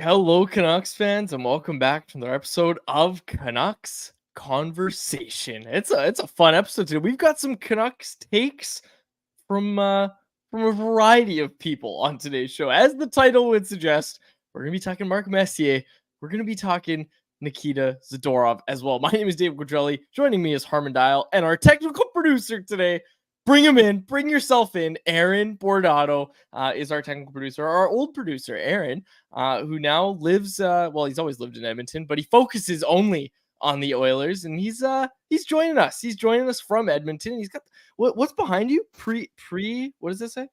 Hello, Canucks fans, and welcome back to another episode of Canucks Conversation. It's a fun episode today. We've got some Canucks takes from a variety of people on today's show. As the title would suggest, we're gonna be talking Mark Messier. We're gonna be talking Nikita Zadorov as well. My name is David Quadrelli. Joining me is Harmon Dial, and our technical producer today. Bring him in. Bring yourself in. Aaron Bordato is our technical producer. Our old producer, Aaron, who now lives. Well, he's always lived in Edmonton, but he focuses only on the Oilers, and he's joining us. He's joining us from Edmonton. He's got what's behind you? What does this say?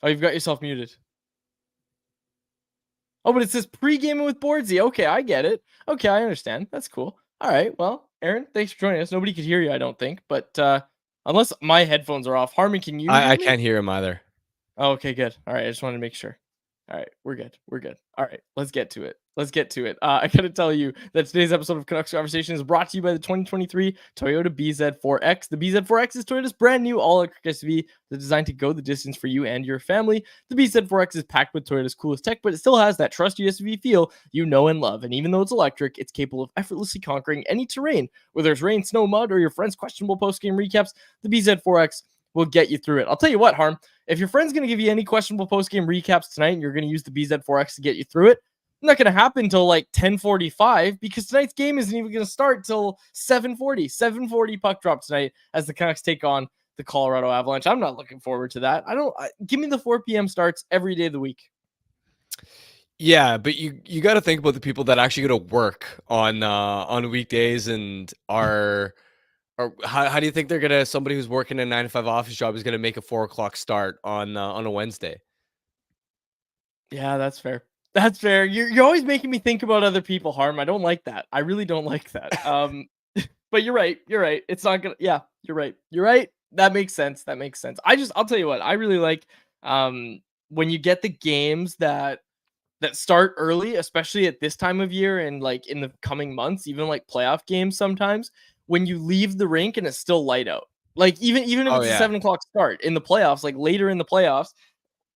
Oh, you've got yourself muted. Oh, but it says pre-gaming with Bordsy. Okay, I get it. Okay, I understand. That's cool. All right, well, Aaron, thanks for joining us. Nobody could hear you, I don't think, but unless my headphones are off. Harmon, can you hear I me? can't hear him either. Oh, okay, good. All right, I just wanted to make sure. All right, we're good. We're good. All right, let's get to it. I gotta tell you that today's episode of Canucks Conversation is brought to you by the 2023 Toyota BZ4X. The BZ4X is Toyota's brand new all-electric SUV that's designed to go the distance for you and your family. The BZ4X is packed with Toyota's coolest tech, but it still has that trusty SUV feel you know and love. And even though it's electric, it's capable of effortlessly conquering any terrain. Whether it's rain, snow, mud, or your friend's questionable post-game recaps, the BZ4X will get you through it. I'll tell you what, Harm, if your friend's going to give you any questionable post-game recaps tonight and you're going to use the BZ4X to get you through it, it's not going to happen until like 10:45 because tonight's game isn't even going to start till 7:40. 7:40 puck drop tonight as the Canucks take on the Colorado Avalanche. I'm not looking forward to that. Give me the 4 p.m. starts every day of the week. Yeah, but you got to think about the people that actually go to work on weekdays and are. Or how do you think they're gonna? Somebody who's working a 9 to 5 office job is gonna make a 4 o'clock start on a Wednesday. Yeah, that's fair. That's fair. You're always making me think about other people, Harm. I don't like that. I really don't like that. But you're right. You're right. It's not gonna. Yeah, you're right. You're right. That makes sense. That makes sense. I'll tell you what. I really like when you get the games that start early, especially at this time of year and like in the coming months, even like playoff games sometimes, when you leave the rink and it's still light out. Like even if it's a 7 o'clock start in the playoffs, like later in the playoffs,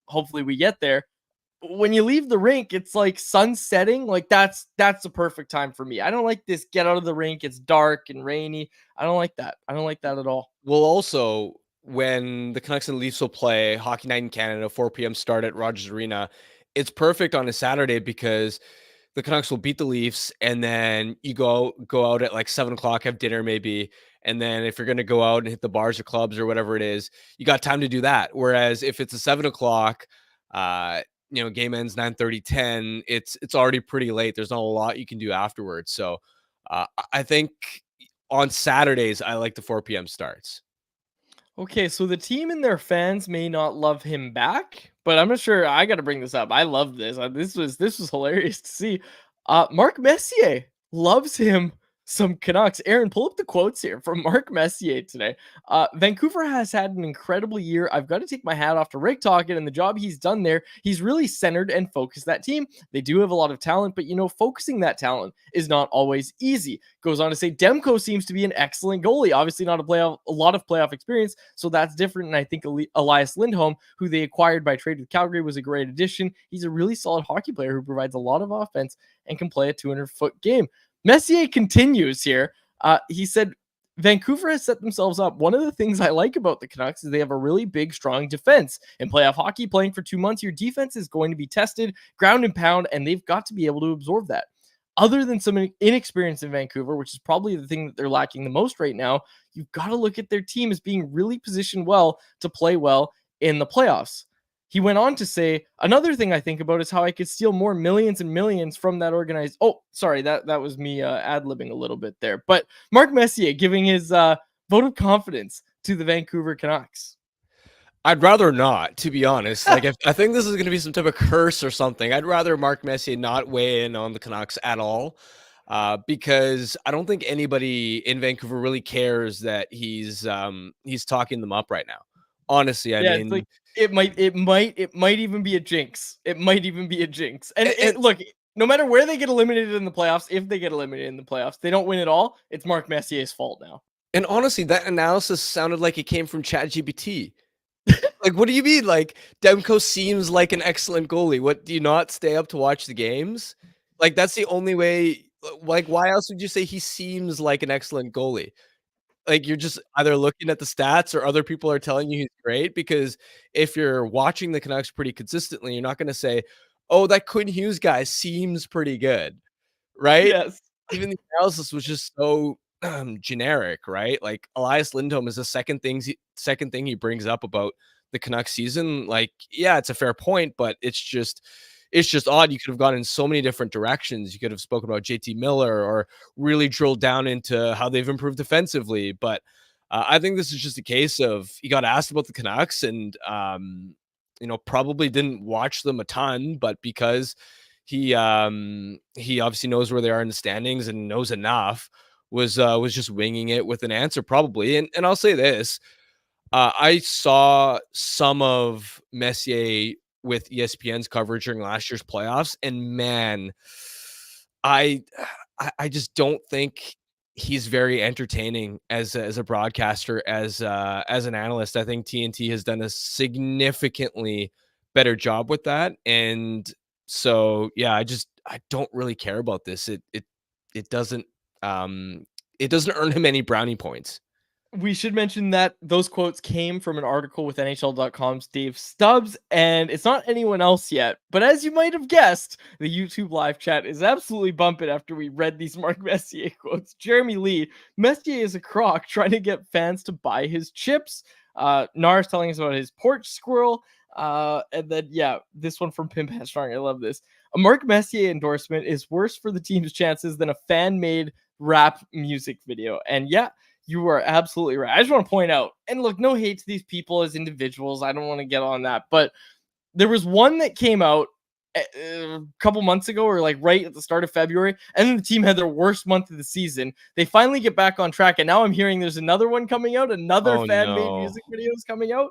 hopefully we get there. When you leave the rink, it's like sun setting. Like that's the perfect time for me. I don't like this get out of the rink. It's dark and rainy. I don't like that. I don't like that at all. Well, also when the Canucks and Leafs will play Hockey Night in Canada, 4 p.m. start at Rogers Arena, it's perfect on a Saturday because the Canucks will beat the Leafs, and then you go out at like 7 o'clock, have dinner maybe, and then if you're going to go out and hit the bars or clubs or whatever it is, you got time to do that. Whereas if it's a 7 o'clock, game ends 9:30, 10, it's already pretty late. There's not a lot you can do afterwards. So I think on Saturdays, I like the 4 p.m. starts. Okay, so the team and their fans may not love him back, but I'm not sure. I got to bring this up. I love this. This was hilarious to see. Mark Messier loves him some Canucks. Aaron, pull up the quotes here from Mark Messier today. Vancouver has had an incredible year. I've got to take my hat off to Rick Tocchet and the job he's done there. He's really centered and focused that team. They do have a lot of talent, but focusing that talent is not always easy. Goes on to say Demko seems to be an excellent goalie. Obviously not a lot of playoff experience, so that's different. And I think Elias Lindholm, who they acquired by trade with Calgary, was a great addition. He's a really solid hockey player who provides a lot of offense and can play a 200-foot game. Messier continues here. He said, Vancouver has set themselves up. One of the things I like about the Canucks is they have a really big, strong defense. In playoff hockey, playing for 2 months, your defense is going to be tested, ground and pound, and they've got to be able to absorb that. Other than some inexperience in Vancouver, which is probably the thing that they're lacking the most right now, you've got to look at their team as being really positioned well to play well in the playoffs. He went on to say, another thing I think about is how I could steal more millions and millions from that organized. Oh, sorry, that was me ad-libbing a little bit there. But Mark Messier giving his vote of confidence to the Vancouver Canucks. I'd rather not, to be honest. Like, if I think this is going to be some type of curse or something, I'd rather Mark Messier not weigh in on the Canucks at all, because I don't think anybody in Vancouver really cares that he's talking them up right now. Honestly, I mean, it's like it might even be a jinx. It might even be a jinx. And look, no matter where they get eliminated in the playoffs, if they get eliminated in the playoffs, they don't win at all. It's Mark Messier's fault now. And honestly, that analysis sounded like it came from ChatGPT. Like, what do you mean? Like, Demko seems like an excellent goalie. What, do you not stay up to watch the games? Like, that's the only way. Like, why else would you say he seems like an excellent goalie? Like, you're just either looking at the stats or other people are telling you he's great, because if you're watching the Canucks pretty consistently, you're not gonna say, "Oh, that Quinn Hughes guy seems pretty good," right? Yes. Even the analysis was just so, generic, right? Like, Elias Lindholm is the second thing he brings up about the Canucks season. Like, yeah, it's a fair point, but it's just odd. You could have gone in so many different directions. You could have spoken about JT Miller or really drilled down into how they've improved defensively. But I think this is just a case of he got asked about the Canucks and, probably didn't watch them a ton, but because he obviously knows where they are in the standings and knows enough, was just winging it with an answer probably. And I'll say this, I saw some of Messier with ESPN's coverage during last year's playoffs, and man, I I just don't think he's very entertaining as a broadcaster, as an analyst. I think TNT has done a significantly better job with that, and so yeah, I don't really care about this. It doesn't it doesn't earn him any brownie points. We should mention that those quotes came from an article with NHL.com's Dave Stubbs, and it's not anyone else yet. But as you might have guessed, the YouTube live chat is absolutely bumping after we read these Mark Messier quotes. Jeremy Lee, Messier is a crock trying to get fans to buy his chips. Norris telling us about his porch squirrel. And then, yeah, this one from Pim Strong. I love this. A Mark Messier endorsement is worse for the team's chances than a fan-made rap music video. And yeah, you are absolutely right. I just want to point out, and look, no hate to these people as individuals. I don't want to get on that, but there was one that came out a couple months ago, or like right at the start of February, and then the team had their worst month of the season. They finally get back on track, and now I'm hearing there's another one coming out, another Oh fan-made no. music video is coming out.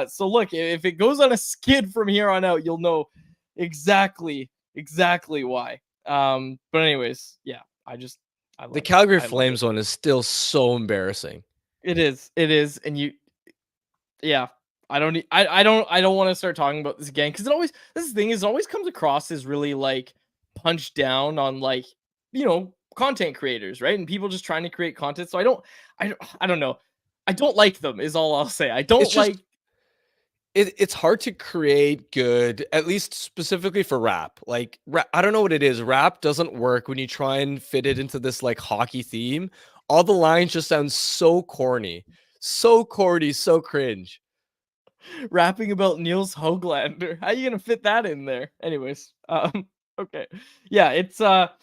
So look, if it goes on a skid from here on out, you'll know exactly why. But anyways, yeah, I The love it. Calgary I love it. Flames one is still so embarrassing. It is, and yeah. I don't want to start talking about this again because this thing is, it always comes across as really like punch down on like content creators, right? And people just trying to create content. So I don't know. I don't like them is all I'll say. I It's don't like. just it's hard to create good, at least specifically for rap. Like, I don't know what it is. Rap doesn't work when you try and fit it into this like hockey theme. All the lines just sound so corny, so cringe. Rapping about Niels Hoglander. How are you gonna fit that in there? Anyways, okay, yeah, it's not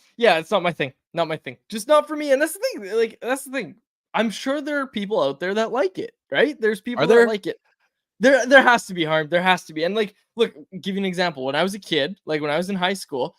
my thing, not my thing, just not for me. And that's the thing, like that's the thing. I'm sure there are people out there that like it, right? There's Are people that there? like it. There has to be harm. There has to be. And like, look, give you an example. When I was a kid, like when I was in high school,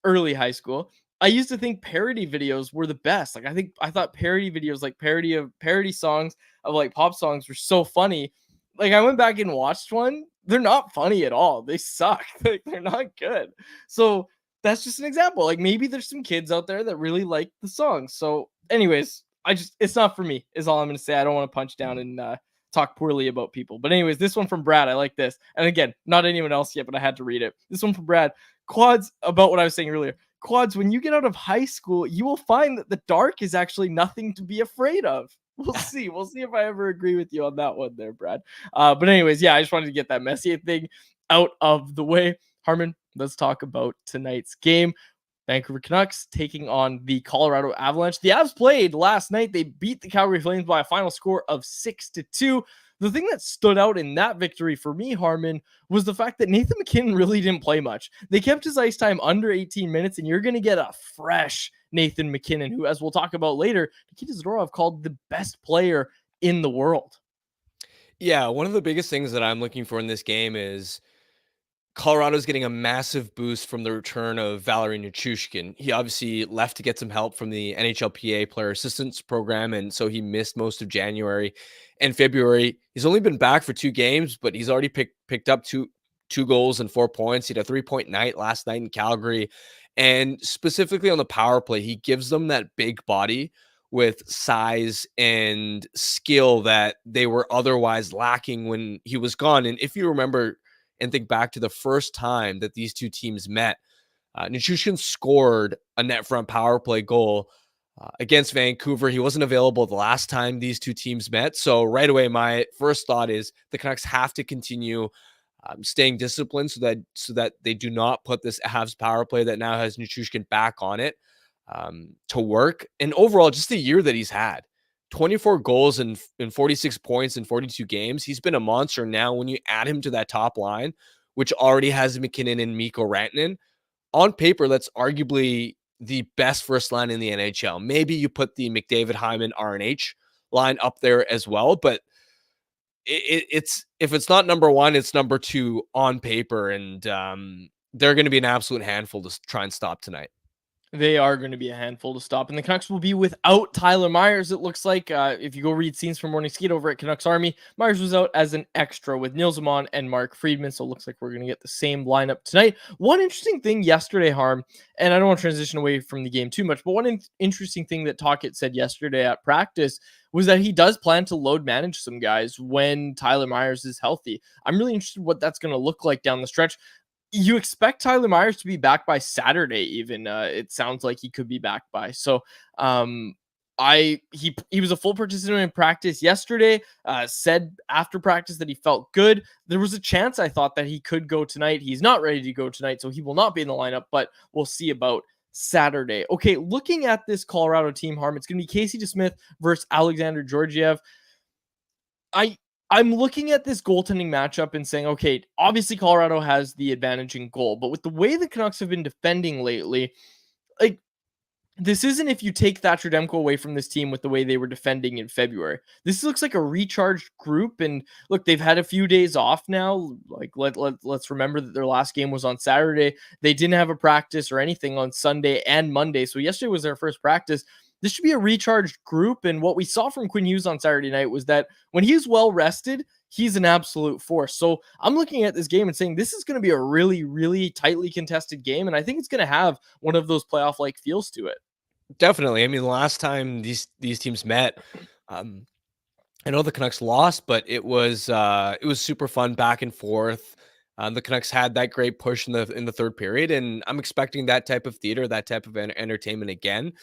early high school, I used to think parody videos were the best. Like I thought parody videos, like parody songs of like pop songs, were so funny. Like I went back and watched one. They're not funny at all. They suck. Like they're not good. So that's just an example. Like maybe there's some kids out there that really like the song. So, anyways, it's not for me. Is all I'm gonna say. I don't want to punch down and talk poorly about people. But anyways, this one from Brad, I like this. And again, not anyone else yet, but I had to read it. This one from Brad. Quads, about what I was saying earlier. Quads, when you get out of high school, you will find that the dark is actually nothing to be afraid of. We'll see. We'll see if I ever agree with you on that one there, Brad. But anyways, yeah, I just wanted to get that Messier thing out of the way. Harmon, let's talk about tonight's game. Vancouver Canucks taking on the Colorado Avalanche. The Avs played last night. They beat the Calgary Flames by a final score of 6-2. The thing that stood out in that victory for me, Harmon, was the fact that Nathan MacKinnon really didn't play much. They kept his ice time under 18 minutes, and you're going to get a fresh Nathan MacKinnon, who, as we'll talk about later, Nikita Zadorov called the best player in the world. Yeah, one of the biggest things that I'm looking for in this game is Colorado's getting a massive boost from the return of Valeri Nichushkin. He obviously left to get some help from the NHLPA player assistance program, and so he missed most of January and February. He's only been back for 2 games, but he's already picked up two goals and 4 points. He had a 3-point night last night in Calgary, and specifically on the power play, he gives them that big body with size and skill that they were otherwise lacking when he was gone. And if you remember and think back to the first time that these two teams met, Nichushkin scored a net front power play goal against Vancouver. He wasn't available the last time these two teams met. So right away, my first thought is the Canucks have to continue staying disciplined so that they do not put this Avs power play that now has Nichushkin back on it to work. And overall, just the year that he's had. 24 goals and 46 points in 42 games. He's been a monster. Now, when you add him to that top line, which already has MacKinnon and Mikko Rantanen, on paper, that's arguably the best first line in the NHL. Maybe you put the McDavid, Hyman, RNH line up there as well, but it's if it's not number one, it's number two on paper, and they're going to be an absolute handful to try and stop tonight. They are going to be a handful to stop, and the Canucks will be without Tyler Myers, it looks like. If you go read scenes from Morning Skeet over at Canucks Army, Myers was out as an extra with Nils Amon and Mark Friedman, so it looks like we're going to get the same lineup tonight. One interesting thing yesterday, Harm, and I don't want to transition away from the game too much, but one interesting thing that Tocchet said yesterday at practice was that he does plan to load manage some guys when Tyler Myers is healthy. I'm really interested in what that's going to look like down the stretch. You expect Tyler Myers to be back by Saturday, even. It sounds like he could be back by. So he was a full participant in practice yesterday, said after practice that he felt good. There was a chance, I thought, that he could go tonight. He's not ready to go tonight, so he will not be in the lineup, but we'll see about Saturday. Okay, looking at this Colorado team, Harm, it's going to be Casey DeSmith versus Alexander Georgiev. I'm looking at this goaltending matchup and saying, okay, obviously Colorado has the advantage in goal, but with the way the Canucks have been defending lately, like, this isn't if you take Thatcher Demko away from this team with the way they were defending in February. This looks like a recharged group, and look, they've had a few days off now. Like, let's remember that their last game was on Saturday. They didn't have a practice or anything on Sunday and Monday, so yesterday was their first practice. This should be a recharged group, and what we saw from Quinn Hughes on Saturday night was that when he's well rested, he's an absolute force. So I'm looking at this game and saying this is going to be a really, really tightly contested game, and I think it's going to have one of those playoff-like feels to it. Definitely. I mean, the last time these teams met, I know the Canucks lost, but it was super fun back and forth. The Canucks had that great push in the third period, and I'm expecting that type of theater, that type of entertainment again.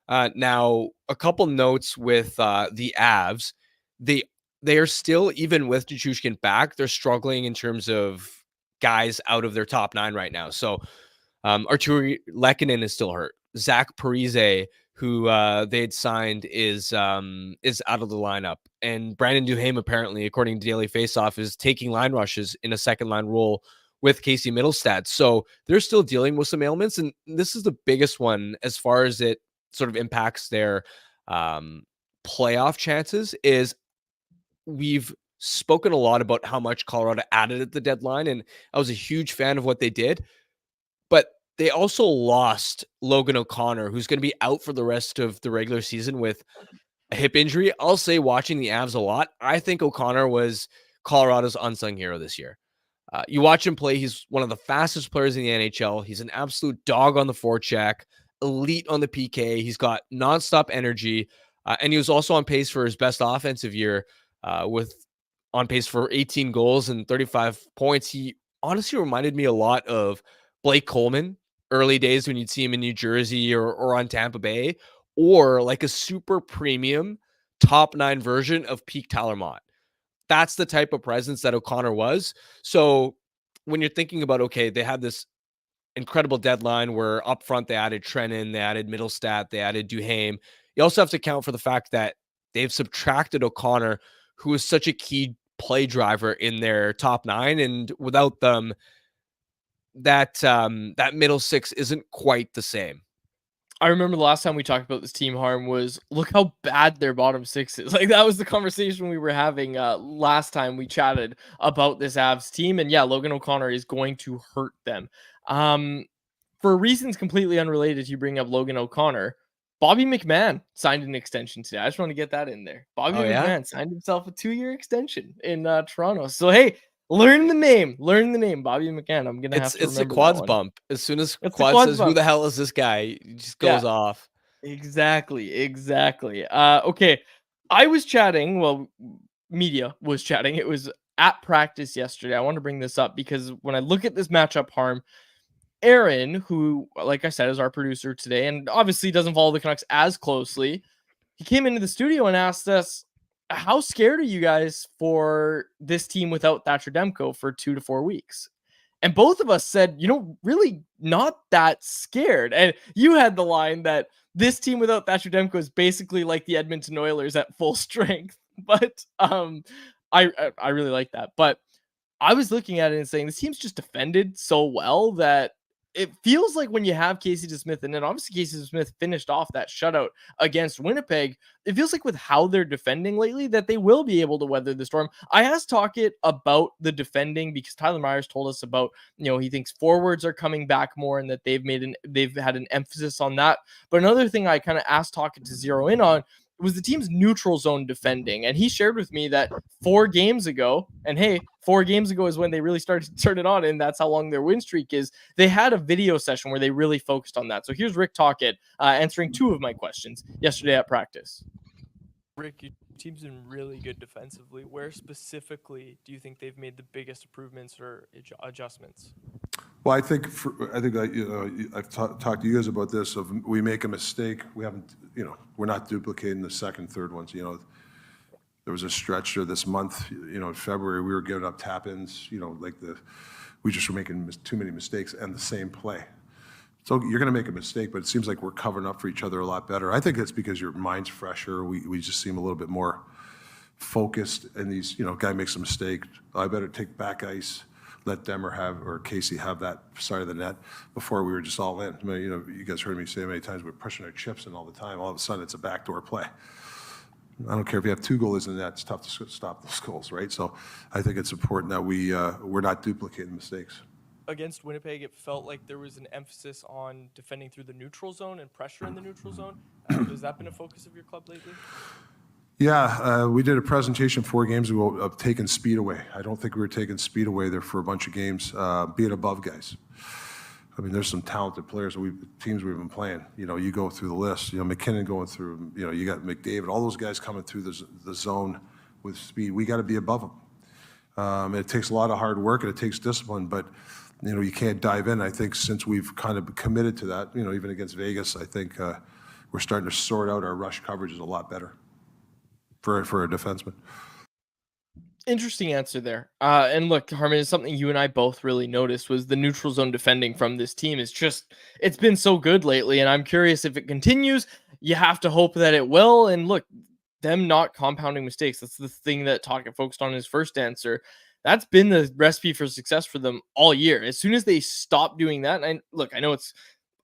Now, a couple notes with the Avs. They are still, even with Nichushkin back, they're struggling in terms of guys out of their top nine right now. So Arturi Lehkonen is still hurt. Zach Parise, who they had signed, is out of the lineup. And Brandon Duhaime, apparently, according to Daily Faceoff, is taking line rushes in a second line role with Casey Mittelstadt. So they're still dealing with some ailments. And this is the biggest one as far as it sort of impacts their playoff chances. Is we've spoken a lot about how much Colorado added at the deadline, and I was a huge fan of what they did, but they also lost Logan O'Connor, who's going to be out for the rest of the regular season with a hip injury. I'll say, watching the Avs a lot, I think O'Connor was Colorado's unsung hero this year. You watch him play, he's one of the fastest players in the NHL. He's an absolute dog on the forecheck, elite on the PK. He's got nonstop energy, and he was also on pace for his best offensive year, with on pace for 18 goals and 35 points. He honestly reminded me a lot of Blake Coleman early days when you'd see him in New Jersey or on Tampa Bay, or like a super premium top nine version of peak Tyler Mott. That's the type of presence that O'Connor was. So when you're thinking about, okay, they had this incredible deadline where up front they added Trennan, they added Mittelstadt, they added Duhaime. You also have to account for the fact that they've subtracted O'Connor, who is such a key play driver in their top nine, and without them, that middle six isn't quite the same. I remember the last time we talked about this team, Harm, was look how bad their bottom six is. Like, that was the conversation we were having last time we chatted about this Avs team. And yeah, Logan O'Connor is going to hurt them. For reasons completely unrelated, you bring up Logan O'Connor. Bobby McMahon signed an extension today. I just want to get that in there. Bobby McMahon signed himself a 2-year extension in Toronto. So, hey, learn the name. Bobby McMahon. I'm gonna have to remember. It's a Quads bump. As soon as Quad says, "Who the hell is this guy?" He just goes off. Exactly. Okay. I was chatting, well, media was chatting. It was at practice yesterday. I want to bring this up because when I look at this matchup, Harm, Aaron, who, like I said, is our producer today and obviously doesn't follow the Canucks as closely, he came into the studio and asked us, how scared are you guys for this team without Thatcher Demko for 2 to 4 weeks? And both of us said, really not that scared. And you had the line that this team without Thatcher Demko is basically like the Edmonton Oilers at full strength. But I really like that. But I was looking at it and saying this team's just defended so well that it feels like when you have Casey DeSmith, and then obviously Casey DeSmith finished off that shutout against Winnipeg, it feels like with how they're defending lately that they will be able to weather the storm. I asked Tocchet about the defending because Tyler Myers told us about, he thinks forwards are coming back more and that they've had an emphasis on that. But another thing I kind of asked Tocchet to zero in on was the team's neutral zone defending. And he shared with me that 4 games ago, and hey, 4 games ago is when they really started to turn it on, and that's how long their win streak is. They had a video session where they really focused on that. So here's Rick Tocchet answering 2 of my questions yesterday at practice. Rick, your team's been really good defensively. Where specifically do you think they've made the biggest improvements or adjustments? Well, I think I've talked to you guys about this. If we make a mistake, we haven't, we're not duplicating the second, third ones. There was a stretch there this month, in February, we were giving up tap-ins, we just were making too many mistakes and the same play. So you're going to make a mistake, but it seems like we're covering up for each other a lot better. I think it's because your mind's fresher. We just seem a little bit more focused, and these, guy makes a mistake, I better take back ice, let Demmer or Casey have that side of the net. Before we were just all in. I mean, you guys heard me say many times we're pushing our chips in all the time. All of a sudden, it's a backdoor play. I don't care if you have 2 goalies in the net; it's tough to stop those goals, right? So, I think it's important that we're not duplicating mistakes. Against Winnipeg, it felt like there was an emphasis on defending through the neutral zone and pressure in the neutral zone. Has that been a focus of your club lately? Yeah, we did a presentation 4 games ago of taking speed away. I don't think we were taking speed away there for a bunch of games, being above guys. I mean, there's some talented players, teams we've been playing. You go through the list, MacKinnon going through, you got McDavid, all those guys coming through the zone with speed. We got to be above them. It takes a lot of hard work and it takes discipline, but you can't dive in. I think since we've kind of committed to that, even against Vegas, I think we're starting to sort out our rush coverages a lot better for a defenseman. Interesting answer there. And look, Harmon, is something you and I both really noticed was the neutral zone defending from this team is it's been so good lately. And I'm curious if it continues. You have to hope that it will. And look, them not compounding mistakes. That's the thing that Tocchet focused on in his first answer. That's been the recipe for success for them all year. As soon as they stop doing that, and I know it's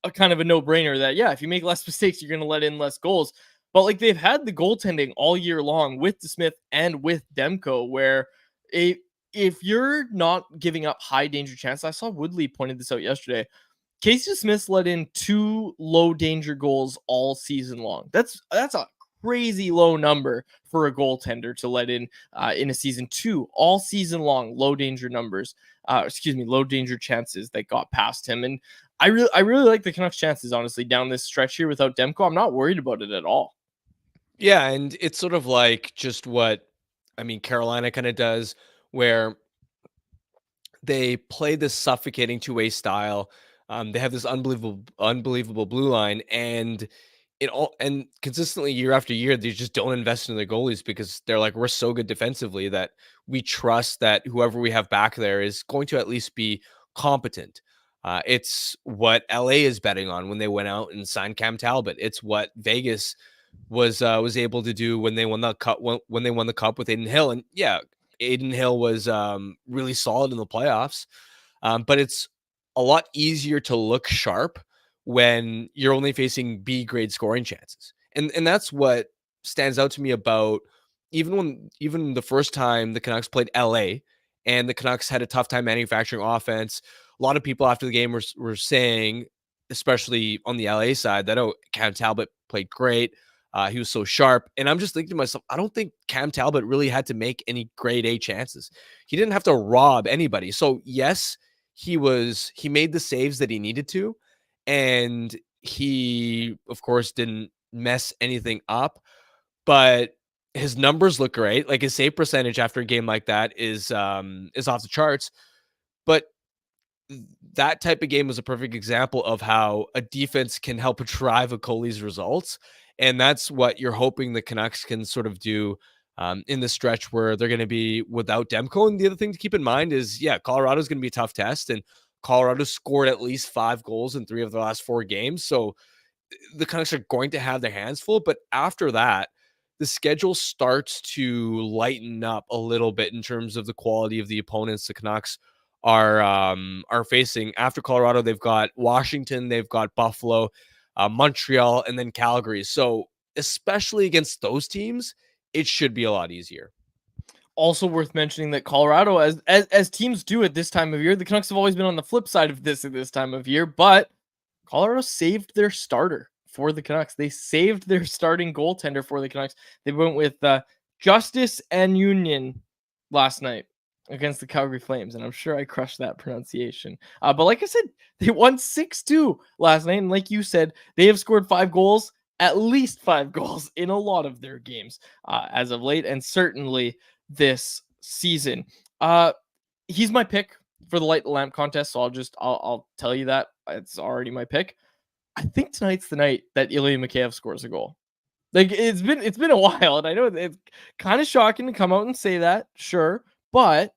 a kind of a no-brainer that, yeah, if you make less mistakes, you're going to let in less goals. But they've had the goaltending all year long with DeSmith and with Demko, where if you're not giving up high danger chances, I saw Woodley pointed this out yesterday. Casey DeSmith let in 2 low danger goals all season long. That's a crazy low number for a goaltender to let in a season. 2 all season long, low danger numbers. Low danger chances that got past him. And I really like the Canucks' chances, honestly, down this stretch here without Demko. I'm not worried about it at all. Yeah, and it's sort of like just what Carolina kind of does, where they play this suffocating 2-way style. They have this unbelievable blue line, and consistently year after year, they just don't invest in their goalies because they're like, we're so good defensively that we trust that whoever we have back there is going to at least be competent. It's what LA is betting on when they went out and signed Cam Talbot. It's what Vegas was able to do when they won the cup when they won the cup with Adin Hill. And yeah, Adin Hill was really solid in the playoffs, but it's a lot easier to look sharp when you're only facing B grade scoring chances. And that's what stands out to me about even the first time the Canucks played LA and the Canucks had a tough time manufacturing offense. A lot of people after the game were saying, especially on the LA side, that, Cam Talbot played great. He was so sharp. And I'm just thinking to myself, I don't think Cam Talbot really had to make any grade A chances. He didn't have to rob anybody. So yes, he made the saves that he needed to, and he, of course, didn't mess anything up, but his numbers look great. Like his save percentage after a game like that is off the charts. But that type of game was a perfect example of how a defense can help drive a goalie's results. And that's what you're hoping the Canucks can sort of do in the stretch where they're going to be without Demko. And the other thing to keep in mind is, Colorado's going to be a tough test. And Colorado scored at least 5 goals in 3 of the last 4 games. So the Canucks are going to have their hands full. But after that, the schedule starts to lighten up a little bit in terms of the quality of the opponents the Canucks are facing. After Colorado, they've got Washington, they've got Buffalo, Montreal, and then Calgary. So especially against those teams, it should be a lot easier. Also worth mentioning that Colorado, as teams do at this time of year, the Canucks have always been on the flip side of this at this time of year, but Colorado saved their starter for the Canucks. They saved their starting goaltender for the Canucks. They went with Justice and Union last night against the Calgary Flames, and I'm sure I crushed that pronunciation. But like I said, they won 6-2 last night, and like you said, they have scored 5 goals, at least 5 goals in a lot of their games as of late, and certainly this season. He's my pick for the Light the Lamp contest, so I'll tell you that it's already my pick. I think tonight's the night that Ilya Mikheyev scores a goal. Like it's been a while, and I know it's kind of shocking to come out and say that, sure, but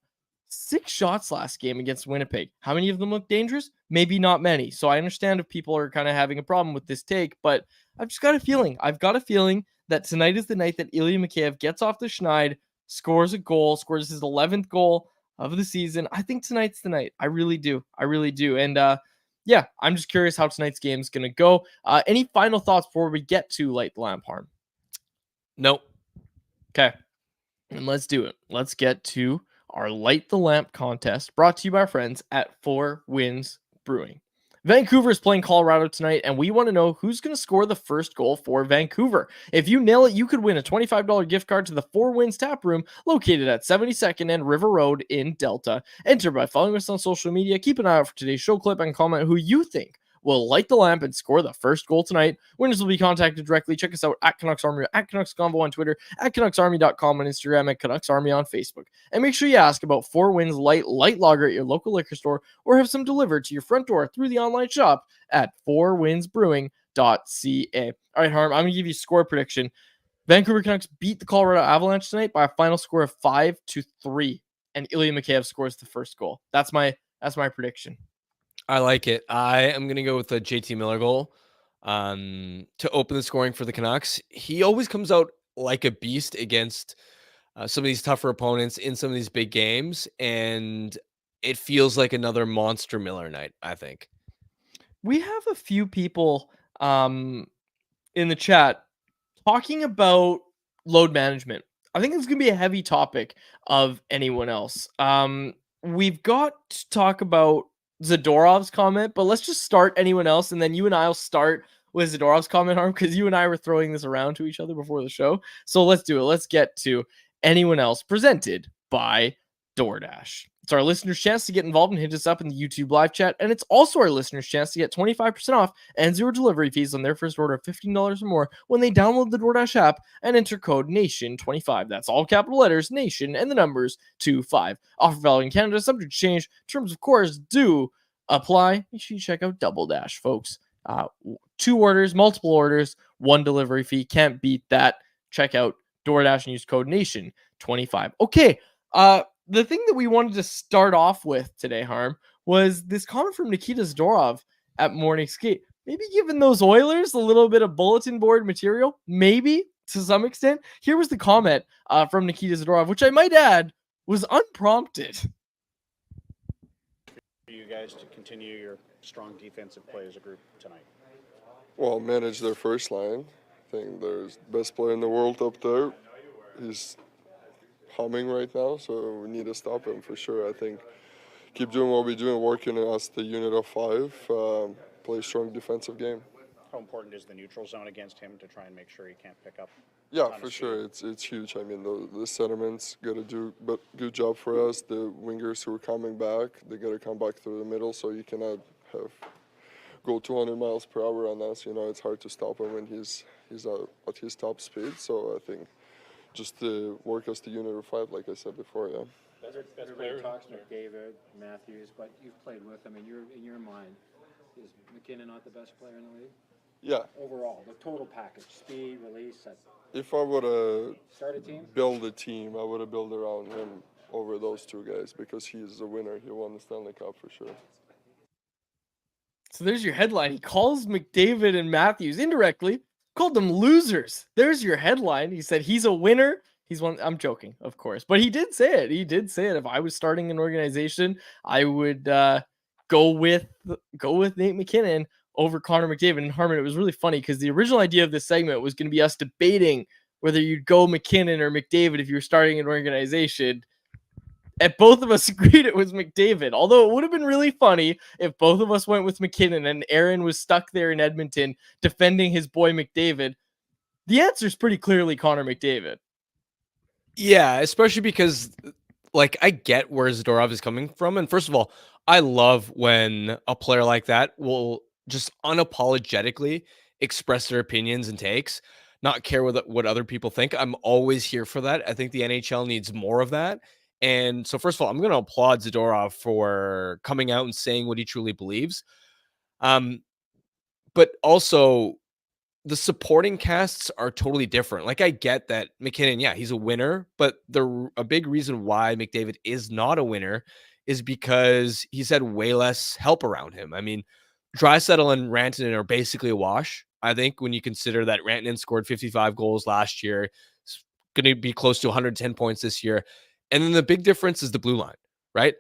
6 shots last game against Winnipeg. How many of them look dangerous? Maybe not many. So I understand if people are kind of having a problem with this take, but I've just got a feeling. I've got a feeling that tonight is the night that Ilya Mikheyev gets off the schneid, scores a goal, scores his 11th goal of the season. I think tonight's the night. I really do. And I'm just curious how tonight's game is going to go. Any final thoughts before we get to Light the Lamp, Harm? Nope. Okay. And let's do it. Let's get to our Light the Lamp contest, brought to you by our friends at 4 Winds Brewing. Vancouver is playing Colorado tonight, and we want to know who's going to score the first goal for Vancouver. If you nail it, you could win a $25 gift card to the 4 Winds Tap Room, located at 72nd and River Road in Delta. Enter by following us on social media. Keep an eye out for today's show clip and comment who you think will light the lamp and score the first goal tonight. Winners will be contacted directly. Check us out at Canucks Army, at Canucks Convo on Twitter, at CanucksArmy.com on Instagram, and Canucks Army on Facebook. And make sure you ask about 4 Winds Light Lager at your local liquor store, or have some delivered to your front door through the online shop at 4windsbrewing.ca. All right, Harm, I'm going to give you a score prediction. Vancouver Canucks beat the Colorado Avalanche tonight by a final score of 5-3, and Ilya Mikheyev scores the first goal. That's my prediction. I like it. I am going to go with a JT Miller goal to open the scoring for the Canucks. He always comes out like a beast against some of these tougher opponents in some of these big games, and it feels like another monster Miller night, I think. We have a few people in the chat talking about load management. I think it's going to be a heavy topic of anyone else. We've got to talk about Zadorov's comment, but let's just start anyone else, and then you and I will start with Zadorov's comment, Harm, because you and I were throwing this around to each other before the show. So let's do it. Let's get to anyone else, presented by DoorDash. It's our listeners' chance to get involved and hit us up in the YouTube live chat, and it's also our listeners' chance to get 25% off and 0 delivery fees on their first order of $15 or more when they download the DoorDash app and enter code NATION25. That's all capital letters, NATION, and the numbers 25. Offer valid in Canada, subject to change. Terms, of course, do apply. Make sure you check out Double Dash, folks. 2 orders, multiple orders, 1 delivery fee. Can't beat that. Check out DoorDash and use code NATION25. Okay, the thing that we wanted to start off with today, Harm, was this comment from Nikita Zadorov at Morning Skate. Maybe giving those Oilers a little bit of bulletin board material, maybe to some extent. Here was the comment from Nikita Zadorov, which I might add was unprompted. For you guys to continue your strong defensive play as a group tonight? Well, manage their first line. I think there's the best player in the world up there. He's humming right now, so we need to stop him for sure. I think keep doing what we're doing, working as the unit of 5, play a strong defensive game. How important is the neutral zone against him to try and make sure he can't pick up? Yeah, for sure. It's huge. I mean, the centerman's got to do a good job for us. The wingers who are coming back, they got to come back through the middle, so you cannot have go 200 miles per hour on us. It's hard to stop him when he's at his top speed. So I think just to work as the unit of five, like I said before, yeah. Everybody talks McDavid, Matthews, but you've played with them, and in your mind, is MacKinnon not the best player in the league? Yeah. Overall, the total package, speed, release. If I would have built a team, I would have built around him over those two guys because he's a winner. He won the Stanley Cup for sure. So there's your headline. He calls McDavid and Matthews indirectly, called them losers. There's your headline. He said he's a winner. He's one. I'm joking, of course, but he did say it. He did say it. If I was starting an organization, I would go with Nate MacKinnon over Connor McDavid. And Harman, it was really funny because the original idea of this segment was going to be us debating whether you'd go MacKinnon or McDavid if you were starting an organization. And both of us agreed it was McDavid. Although it would have been really funny if both of us went with MacKinnon and Aaron was stuck there in Edmonton defending his boy McDavid. The answer is pretty clearly Connor McDavid. Yeah, especially because, like, I get where Zadorov is coming from. And first of all, I love when a player like that will just unapologetically express their opinions and takes, not care what other people think. I'm always here for that. I think the NHL needs more of that. And so, first of all, I'm going to applaud Zadorov for coming out and saying what he truly believes. But also, the supporting casts are totally different. Like, I get that MacKinnon, yeah, he's a winner, but a big reason why McDavid is not a winner is because he's had way less help around him. I mean, Draisaitl and Rantanen are basically a wash. I think when you consider that Rantanen scored 55 goals last year, it's going to be close to 110 points this year. And then the big difference is the blue line, right?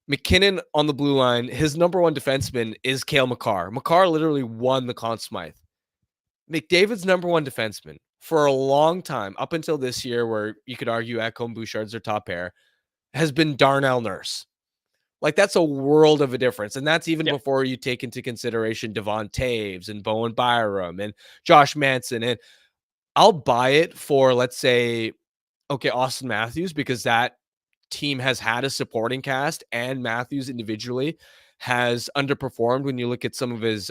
MacKinnon on the blue line, his number one defenseman is Cale Makar. Makar literally won the Conn Smythe. McDavid's number one defenseman for a long time, up until this year, where you could argue Ekholm Bouchard's their top pair, has been Darnell Nurse. Like, that's a world of a difference. And that's even before you take into consideration Devon Taves and Bowen Byram and Josh Manson. And I'll buy it for, let's say, okay, Austin Matthews, because that team has had a supporting cast and Matthews individually has underperformed when you look at some of his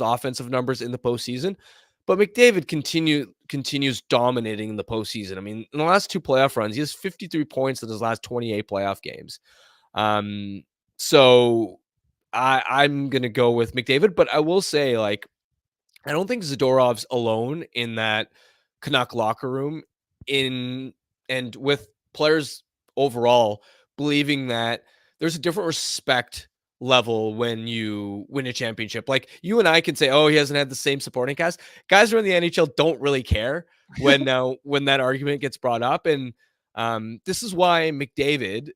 offensive numbers in the postseason. But McDavid continues dominating in the postseason. I mean, in the last two playoff runs, he has 53 points in his last 28 playoff games. So I'm going to go with McDavid, but I will say, like, I don't think Zadorov's alone in that Canuck locker room and with players overall believing that there's a different respect level when you win a championship. Like, you and I can say, oh, he hasn't had the same supporting cast. Guys around the NHL don't really care when that argument gets brought up. And this is why McDavid,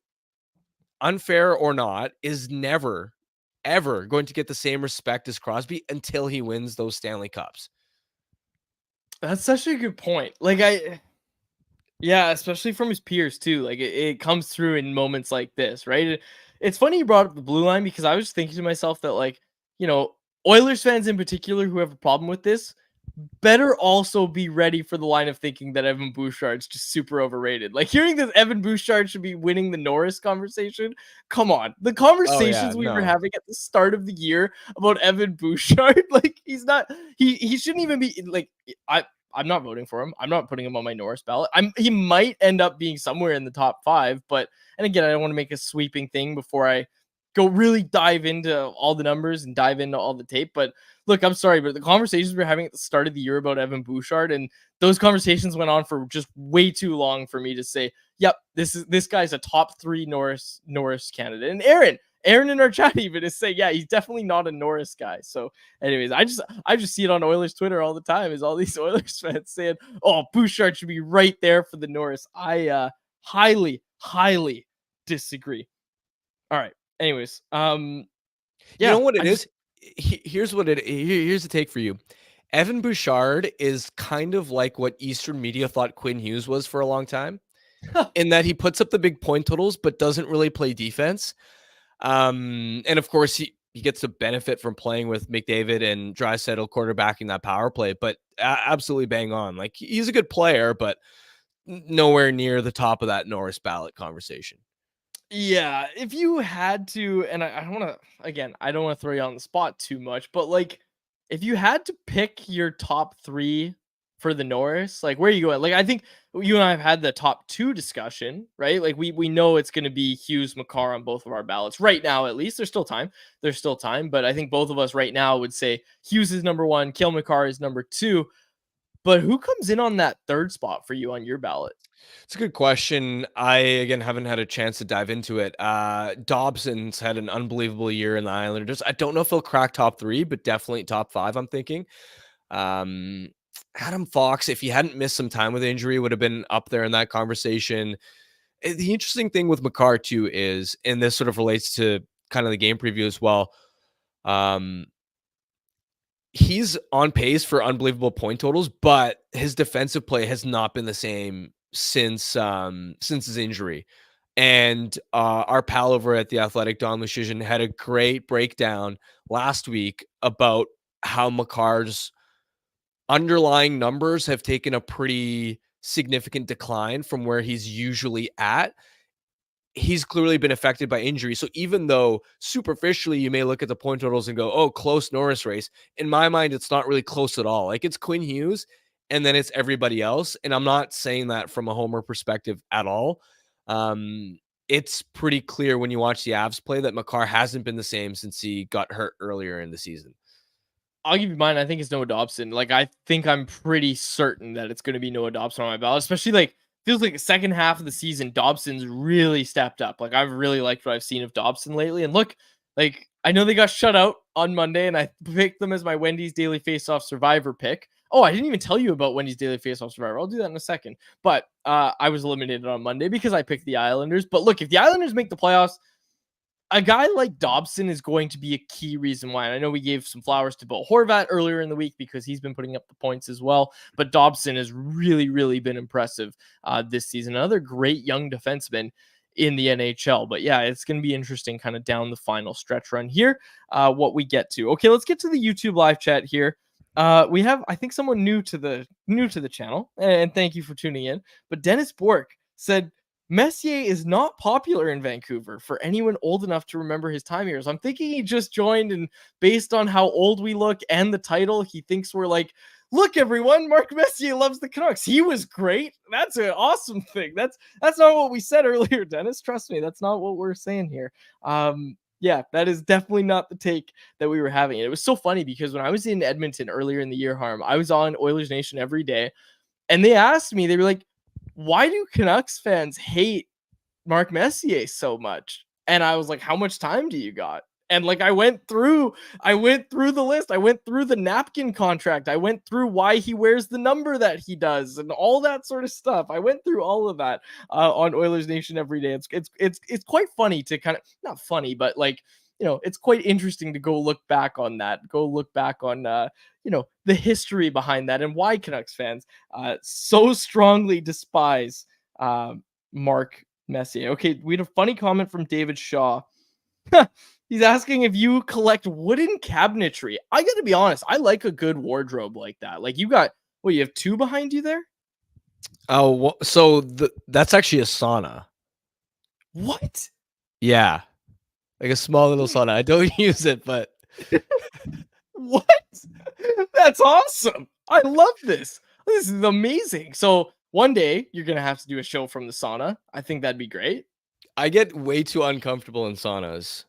unfair or not, is never, ever going to get the same respect as Crosby until he wins those Stanley Cups. That's such a good point. Like, especially from his peers too. Like, it comes through in moments like this, right? It's funny you brought up the blue line because I was thinking to myself that, like, Oilers fans in particular who have a problem with this better also be ready for the line of thinking that Evan Bouchard's just super overrated. Like, hearing that Evan Bouchard should be winning the Norris conversation. Come on. The conversations we were having at the start of the year about Evan Bouchard, like, he's not, he shouldn't even be, like, I'm not voting for him. I'm not putting him on my Norris ballot. He might end up being somewhere in the top 5, but, and again, I don't want to make a sweeping thing before I go really dive into all the numbers and dive into all the tape. But look, I'm sorry, but the conversations we were having at the start of the year about Evan Bouchard, and those conversations went on for just way too long for me to say, yep, this guy's a top 3 Norris candidate. And Aaron in our chat even is saying, yeah, he's definitely not a Norris guy. So anyways, I just see it on Oilers Twitter all the time, is all these Oilers fans saying, oh, Bouchard should be right there for the Norris. I highly disagree. All right. Anyways, you know what it is? Here's the take for you. Evan Bouchard is kind of like what Eastern media thought Quinn Hughes was for a long time, in that he puts up the big point totals but doesn't really play defense. And of course he gets to benefit from playing with McDavid and Draisaitl quarterbacking that power play, but absolutely bang on. Like, he's a good player, but nowhere near the top of that Norris ballot conversation. Yeah, if you had to, and I don't want to, again, I don't want to throw you on the spot too much, but like, if you had to pick your top three for the Norris, like, where are you going? Like, I think you and I have had the top two discussion, right? Like, we know it's going to be Hughes, Makar on both of our ballots right now. At least there's still time. There's still time, but I think both of us right now would say Hughes is number one, Cale Makar is number two. But who comes in on that third spot for you on your ballot? It's a good question. I, again, haven't had a chance to dive into it. Dobson's had an unbelievable year in the Islanders. I don't know if he'll crack top three, but definitely top five, I'm thinking. Um, Adam Fox, if he hadn't missed some time with injury, would have been up there in that conversation. The interesting thing with Makar, too, is, and this sort of relates to kind of the game preview as well, he's on pace for unbelievable point totals, but his defensive play has not been the same since his injury. And our pal over at The Athletic, Don Lucian, had a great breakdown last week about how Makar's underlying numbers have taken a pretty significant decline from where he's usually at. He's clearly been affected by injury. So even though superficially you may look at the point totals and go, oh, close Norris race, in my mind, it's not really close at all. Like, it's Quinn Hughes and then it's everybody else. And I'm not saying that from a homer perspective at all. It's pretty clear when you watch the Avs play that Makar hasn't been the same since he got hurt earlier in the season. I'll give you mine. I think it's Noah Dobson. Like, I think I'm pretty certain that it's going to be Noah Dobson on my ballot, especially like feels like the second half of the season, Dobson's really stepped up. Like, I've really liked what I've seen of Dobson lately. And look, like, I know they got shut out on Monday, and I picked them as my Wendy's Daily Faceoff Survivor pick. Oh, I didn't even tell you about Wendy's Daily Faceoff Survivor. I'll do that in a second. But I was eliminated on Monday because I picked the Islanders. But look, if the Islanders make the playoffs, a guy like Dobson is going to be a key reason why. And I know we gave some flowers to Bo Horvat earlier in the week because he's been putting up the points as well. But Dobson has really, really been impressive this season. Another great young defenseman in the NHL. But yeah, it's going to be interesting kind of down the final stretch run here, what we get to. Okay, let's get to the YouTube live chat here. We have, I think, someone new to the channel, and thank you for tuning in. But Dennis Bork said, Messier is not popular in Vancouver for anyone old enough to remember his time here. So I'm thinking he just joined, and based on how old we look and the title, he thinks we're like, look, everyone, Mark Messier loves the Canucks. He was great. That's an awesome thing. That's not what we said earlier, Dennis. Trust me, that's not what we're saying here. Yeah, that is definitely not the take that we were having. It was so funny because when I was in Edmonton earlier in the year, Harm, I was on Oilers Nation every day, and they asked me, they were like, why do Canucks fans hate Mark Messier so much? And I was like, how much time do you got? And like, I went through the list. I went through the napkin contract. I went through why he wears the number that he does and all that sort of stuff. I went through all of that on Oilers Nation every day. It's quite funny to kind of, not funny, but like, you know, it's quite interesting to go look back on that. Go look back on you know, the history behind that and why Canucks fans so strongly despise Mark Messier. Okay, we had a funny comment from David Shaw. He's asking if you collect wooden cabinetry. I got to be honest, I like a good wardrobe like that. Like, you got, you have two behind you there? Oh, so that's actually a sauna. What? Yeah. Like a small little sauna. I don't use it, but what? That's awesome. I love this. This is amazing. So one day you're going to have to do a show from the sauna. I think that'd be great. I get way too uncomfortable in saunas.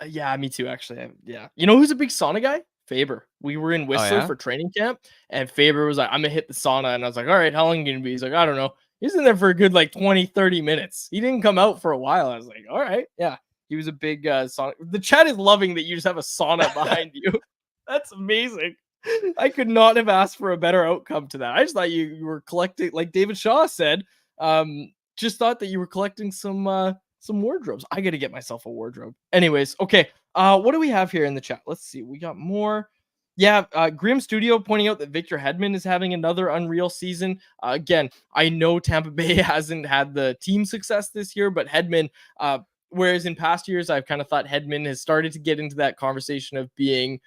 Yeah, me too, actually. Yeah. You know who's a big sauna guy? Faber. We were in Whistler for training camp, and Faber was like, I'm going to hit the sauna. And I was like, all right, how long are you going to be? He's like, I don't know. He's in there for a good like 20, 30 minutes. He didn't come out for a while. I was like, all right. Yeah. He was a big sauna. The chat is loving that you just have a sauna behind you. That's amazing. I could not have asked for a better outcome to that. I just thought you were collecting, like David Shaw said, just thought that you were collecting some wardrobes. I got to get myself a wardrobe. Anyways, okay. What do we have here in the chat? Let's see. We got more. Yeah, Grim Studio pointing out that Victor Hedman is having another unreal season. Again, I know Tampa Bay hasn't had the team success this year, but Hedman, whereas in past years, I've kind of thought Hedman has started to get into that conversation of being,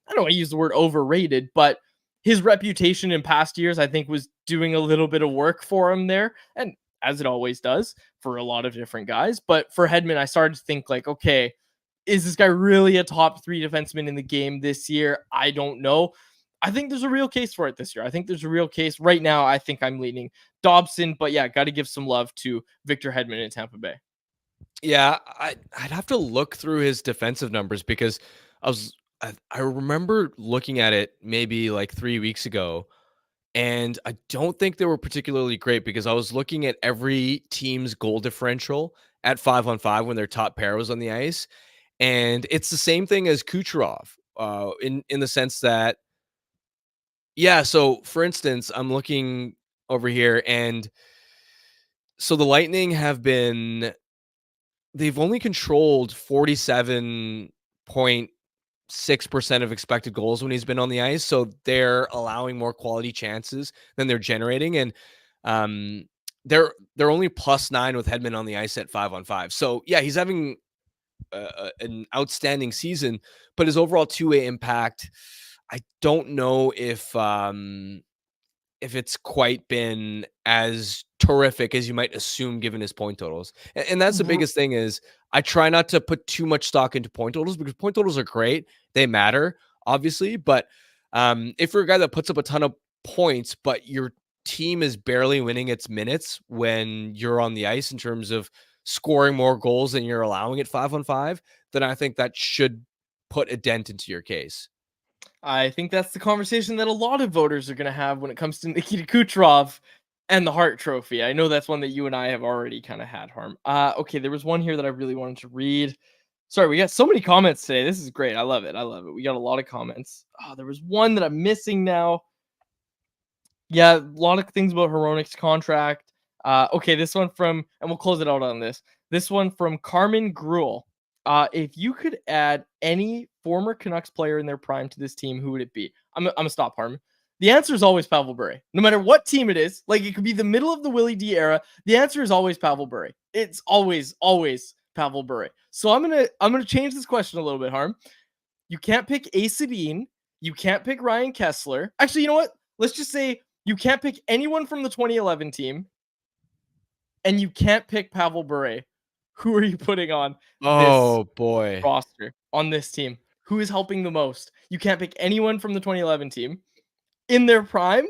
I don't want to use the word overrated, but his reputation in past years, I think, was doing a little bit of work for him there. And as it always does for a lot of different guys. But for Hedman, I started to think like, okay, is this guy really a top 3 defenseman in the game this year? I don't know. I think there's a real case for it this year. I think there's a real case. Right now, I think I'm leaning Dobson, but yeah, got to give some love to Victor Hedman in Tampa Bay. Yeah, I'd have to look through his defensive numbers because I remember looking at it maybe like 3 weeks ago, and I don't think they were particularly great because I was looking at every team's goal differential at 5-on-5 when their top pair was on the ice, and it's the same thing as Kucherov, in the sense that, yeah. So for instance, I'm looking over here, and so the Lightning they've only controlled 47.6% of expected goals when he's been on the ice. So they're allowing more quality chances than they're generating. And they're only +9 with Hedman on the ice at 5-on-5. So yeah, he's having an outstanding season, but his overall two-way impact, I don't know if it's quite been as terrific as you might assume given his point totals. And that's the biggest thing is I try not to put too much stock into point totals because point totals are great. They matter, obviously. But if you're a guy that puts up a ton of points, but your team is barely winning its minutes when you're on the ice in terms of scoring more goals than you're allowing at 5-on-5, then I think that should put a dent into your case. I think that's the conversation that a lot of voters are going to have when it comes to Nikita Kucherov and the Hart Trophy. I know that's one that you and I have already kind of had, Harm. Okay, there was one here that I really wanted to read. Sorry, we got so many comments today. This is great. I love it. I love it. We got a lot of comments. Oh, there was one that I'm missing now. Yeah, a lot of things about Hronik's contract. Okay, this one from, and we'll close it out on this. This one from Carmen Gruel. If you could add any former Canucks player in their prime to this team, who would it be? I'm gonna stop, Harmon. The answer is always Pavel Bure. No matter what team it is, like it could be the middle of the Willie D era. The answer is always Pavel Bure. It's always Pavel Bure. So I'm gonna change this question a little bit, Harm. You can't pick Ace Sedin. You can't pick Ryan Kessler. Actually, you know what? Let's just say you can't pick anyone from the 2011 team, and you can't pick Pavel Bure. Who are you putting on this boy roster on this team? Who is helping the most? You can't pick anyone from the 2011 team in their prime.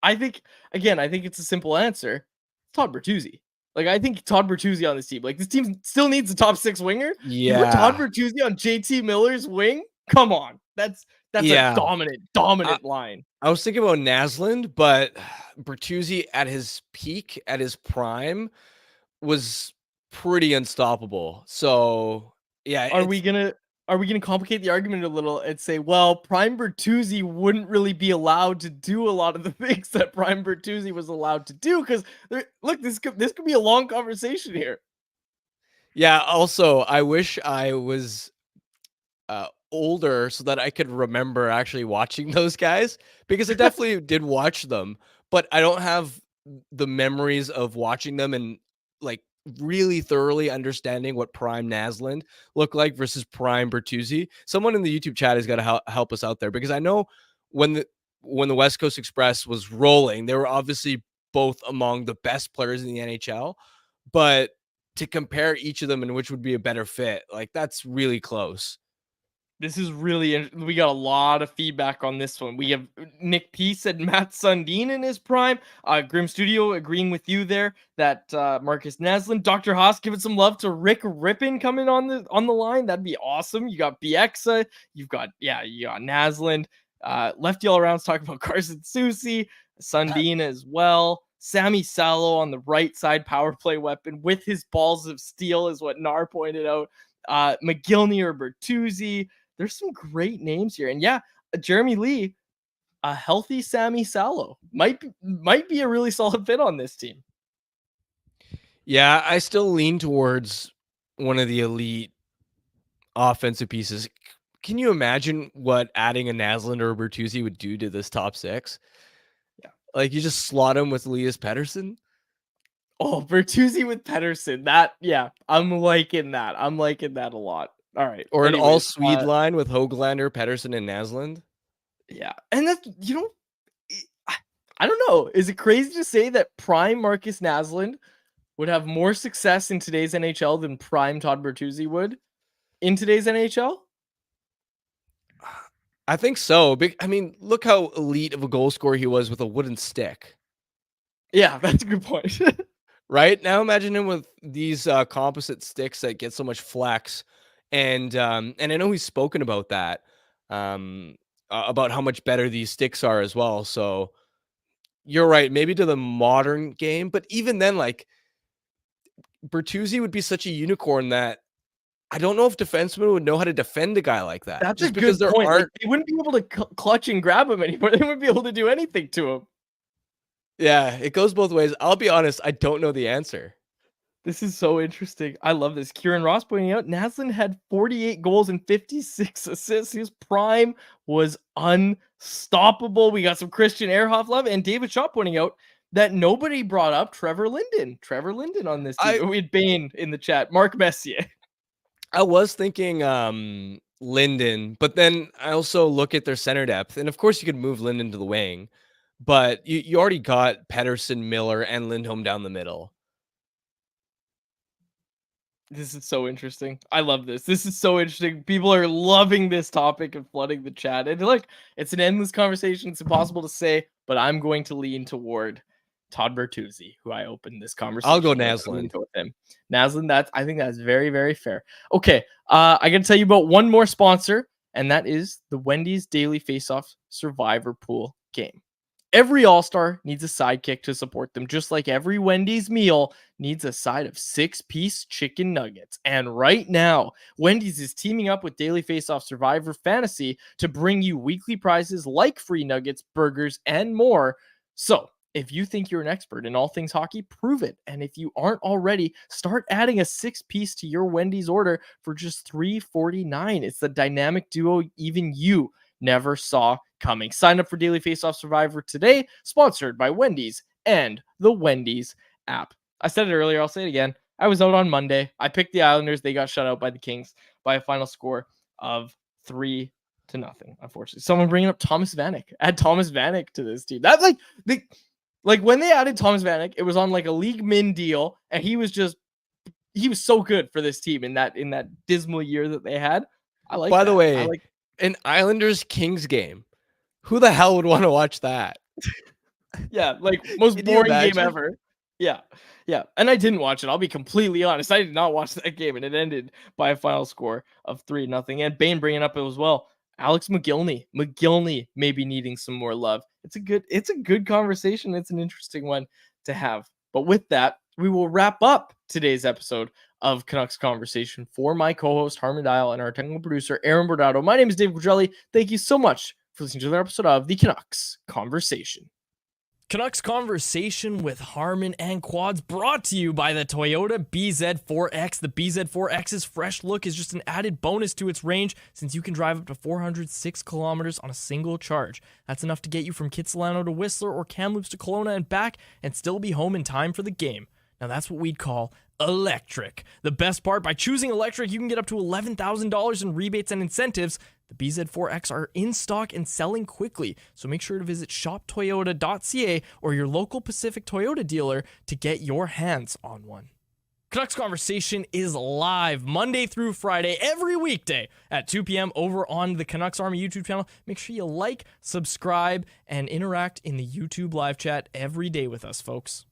I think it's a simple answer. Todd Bertuzzi. Like, I think Todd Bertuzzi on this team. Like, this team still needs a top 6 winger. Yeah. You put Todd Bertuzzi on JT Miller's wing? Come on. That's a dominant line. I was thinking about Naslund, but Bertuzzi at his peak, at his prime, was pretty unstoppable. So yeah, are we gonna complicate the argument a little and say, well, Prime Bertuzzi wouldn't really be allowed to do a lot of the things that Prime Bertuzzi was allowed to do? Because look, this could be a long conversation here. Yeah. Also, I wish I was older so that I could remember actually watching those guys, because I definitely did watch them, but I don't have the memories of watching them and like really thoroughly understanding what Prime Naslund looked like versus Prime Bertuzzi. Someone in the YouTube chat has got to help us out there, because I know when the West Coast Express was rolling, they were obviously both among the best players in the NHL, but to compare each of them and which would be a better fit, like that's really close. This is really, we got a lot of feedback on this one. We have Nick P said Matt Sundin in his prime. Grim Studio agreeing with you there that Marcus Naslund. Dr. Haas giving some love to Rick Rippin coming on the line. That'd be awesome. You got Bieksa. You got Naslund. Lefty All Around's talking about Carson Soucy. Sundin as well. Sammy Salo on the right side, power play weapon with his balls of steel is what Nar pointed out. McGillney or Bertuzzi. There's some great names here. And yeah, Jeremy Lee, a healthy Sammy Salo might be a really solid fit on this team. Yeah, I still lean towards one of the elite offensive pieces. Can you imagine what adding a Naslund or a Bertuzzi would do to this top 6? Yeah. Like, you just slot him with Elias Pettersson? Oh, Bertuzzi with Pettersson. I'm liking that. I'm liking that a lot. All right. Or an all-Swede line with Höglander, Pettersson, and Naslund? Yeah. And that's, I don't know. Is it crazy to say that prime Marcus Naslund would have more success in today's NHL than prime Todd Bertuzzi would in today's NHL? I think so. I mean, look how elite of a goal scorer he was with a wooden stick. Yeah, that's a good point. Right? Now imagine him with these composite sticks that get so much flex. And I know he's spoken about that, about how much better these sticks are as well. So you're right, maybe to the modern game, but even then, like, Bertuzzi would be such a unicorn that I don't know if defensemen would know how to defend a guy like that. That's just a because good there point. aren't. Like, they wouldn't be able to clutch and grab him anymore. They wouldn't be able to do anything to him. Yeah, it goes both ways. I'll be honest, I don't know the answer. This is so interesting. I love this. Kieran Ross pointing out Naslund had 48 goals and 56 assists. His prime was unstoppable. We got some Christian Ehrhoff love, and David Shaw pointing out that nobody brought up Trevor Linden. Trevor Linden on this team. We had Bane in the chat. Mark Messier. I was thinking Linden, but then I also look at their center depth, and of course you could move Linden to the wing, but you already got Pettersson, Miller, and Lindholm down the middle. This is so interesting. I love this. This is so interesting. People are loving this topic and flooding the chat. And look, it's an endless conversation. It's impossible to say, but I'm going to lean toward Todd Bertuzzi, who I opened this conversation. I'll go with. Naslund. Go with him. Naslund, I think that's very, very fair. Okay, I got to tell you about one more sponsor, and that is the Wendy's Daily Faceoff Survivor Pool game. Every All-Star needs a sidekick to support them, just like every Wendy's meal needs a side of 6-piece chicken nuggets. And right now, Wendy's is teaming up with Daily Faceoff Survivor Fantasy to bring you weekly prizes like free nuggets, burgers, and more. So, if you think you're an expert in all things hockey, prove it. And if you aren't already, start adding a 6-piece to your Wendy's order for just $3.49. It's the dynamic duo even you never saw coming. Sign up for Daily Faceoff Survivor today, sponsored by Wendy's and the Wendy's app. I said it earlier, I'll say it again. I was out on Monday. I picked the Islanders. They got shut out by the Kings by a final score of 3-0, unfortunately. Someone bringing up Thomas Vanek. Add Thomas Vanek to this team. That's like when they added Thomas Vanek, it was on like a league min deal, and he was so good for this team in that dismal year that they had. I like. By the way, an Islanders Kings game. Who the hell would want to watch that? Yeah, like most boring game ever. Yeah. And I didn't watch it. I'll be completely honest. I did not watch that game, and it ended by a final score of 3-0. And Bane bringing up as well. Alex McGillney may be needing some more love. It's a good conversation. It's an interesting one to have. But with that, we will wrap up today's episode of Canucks Conversation. For my co-host Harman Dial and our technical producer Aaron Bordato, my name is Dave Quadrelli. Thank you so much for listening to another episode of the Canucks Conversation. Canucks Conversation with Harman and Quads brought to you by the Toyota BZ4X. The BZ4X's fresh look is just an added bonus to its range since you can drive up to 406 kilometers on a single charge. That's enough to get you from Kitsilano to Whistler or Kamloops to Kelowna and back and still be home in time for the game. Now that's what we'd call electric. The best part, by choosing electric, you can get up to $11,000 in rebates and incentives. The BZ4X are in stock and selling quickly, so make sure to visit shoptoyota.ca or your local Pacific Toyota dealer to get your hands on one. Canucks Conversation is live Monday through Friday, every weekday at 2 p.m. over on the Canucks Army YouTube channel. Make sure you like, subscribe, and interact in the YouTube live chat every day with us, folks.